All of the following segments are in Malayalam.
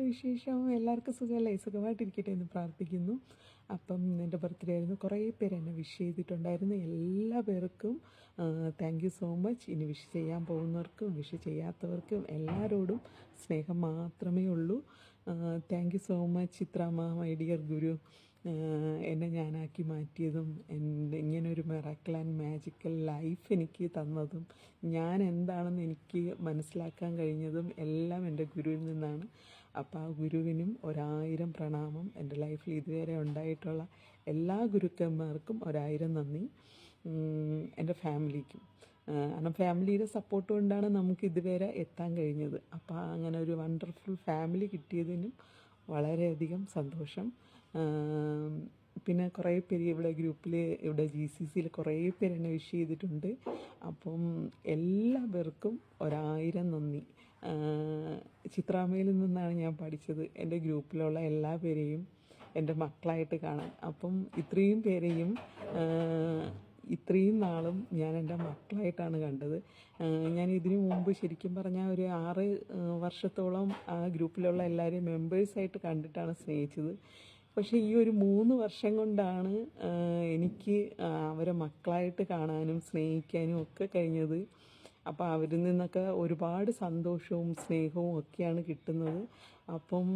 വിശേഷം? എല്ലാവർക്കും സുഖമല്ലേ? സുഖമായിട്ടിരിക്കട്ടെ എന്ന് പ്രാർത്ഥിക്കുന്നു. അപ്പം എൻ്റെ ബർത്ത്ഡേ ആയിരുന്നു. കുറേ പേര് എന്നെ വിഷ് ചെയ്തിട്ടുണ്ടായിരുന്നു. എല്ലാ പേർക്കും താങ്ക് യു സോ മച്ച്. ഇനി വിഷ് ചെയ്യാൻ പോകുന്നവർക്കും വിഷ് ചെയ്യാത്തവർക്കും എല്ലാവരോടും സ്നേഹം മാത്രമേ ഉള്ളൂ. താങ്ക് യു സോ മച്ച് ചിത്രാമ്മ, മൈ ഡിയർ ഗുരു. എന്നെ ഞാനാക്കി മാറ്റിയതും ഇങ്ങനൊരു മിറാക്കിൾ ആൻഡ് മാജിക്കൽ ലൈഫ് എനിക്ക് തന്നതും ഞാൻ എന്താണെന്ന് എനിക്ക് മനസ്സിലാക്കാൻ കഴിഞ്ഞതും എല്ലാം എൻ്റെ ഗുരുവിൽ നിന്നാണ്. അപ്പോൾ ആ ഗുരുവിനും 1000 പ്രണാമം. എൻ്റെ ലൈഫിൽ ഇതുവരെ ഉണ്ടായിട്ടുള്ള എല്ലാ ഗുരുക്കന്മാർക്കും 1000 നന്ദി. എൻ്റെ ഫാമിലിക്കും, കാരണം ഫാമിലിയുടെ സപ്പോർട്ട് കൊണ്ടാണ് നമുക്ക് ഇതുവരെ എത്താൻ കഴിഞ്ഞത്. അപ്പോൾ അങ്ങനെ ഒരു വണ്ടർഫുൾ ഫാമിലി കിട്ടിയതിനും വളരെയധികം സന്തോഷം. പിന്നെ കുറേ പേര് ഇവിടെ ഗ്രൂപ്പിൽ, ഇവിടെ GCCയിൽ കുറേ പേര് എന്നെ വിഷ് ചെയ്തിട്ടുണ്ട്. അപ്പം എല്ലാവർക്കും 1000 നന്ദി. ചിത്രാമ്മയിൽ നിന്നാണ് ഞാൻ പഠിച്ചത് എൻ്റെ ഗ്രൂപ്പിലുള്ള എല്ലാ പേരെയും എൻ്റെ മക്കളായിട്ട് കാണാൻ. അപ്പം ഇത്രയും പേരെയും ഇത്രയും നാളും ഞാൻ എൻ്റെ മക്കളായിട്ടാണ് കണ്ടത്. ഞാൻ ഇതിനു മുമ്പ് ശരിക്കും പറഞ്ഞാൽ ഒരു 6 വർഷത്തോളം ആ ഗ്രൂപ്പിലുള്ള എല്ലാവരെയും മെമ്പേഴ്സായിട്ട് കണ്ടിട്ടാണ് സ്നേഹിച്ചത്. പക്ഷേ ഈ ഒരു 3 വർഷം കൊണ്ടാണ് എനിക്ക് അവരെ മക്കളായിട്ട് കാണാനും സ്നേഹിക്കാനും ഒക്കെ കഴിഞ്ഞത്. അപ്പോൾ അവരിൽ നിന്നൊക്കെ ഒരുപാട് സന്തോഷവും സ്നേഹവും ഒക്കെയാണ് കിട്ടുന്നത്. അപ്പം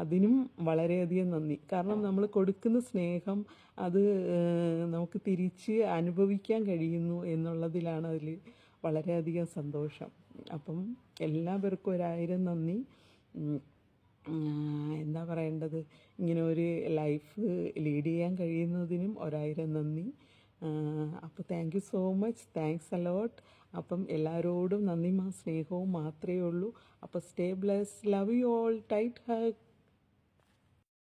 അതിനും വളരെയധികം നന്ദി. കാരണം നമ്മൾ കൊടുക്കുന്ന സ്നേഹം അത് നമുക്ക് തിരിച്ച് അനുഭവിക്കാൻ കഴിയുന്നു എന്നുള്ളതിലാണ് അതിൽ വളരെയധികം സന്തോഷം. അപ്പം എല്ലാവർക്കും 1000 നന്ദി. എന്താ പറയേണ്ടത്, ഇങ്ങനെ ഒരു ലൈഫ് ലീഡ് ചെയ്യാൻ കഴിയുന്നതിനും 1000 നന്ദി. അപ്പോൾ thank you so much, thanks a lot. അപ്പം എല്ലാവരോടും നന്ദി സ്നേഹവും മാത്രമേ ഉള്ളൂ. അപ്പോൾ stay bless, love you all, tight hug.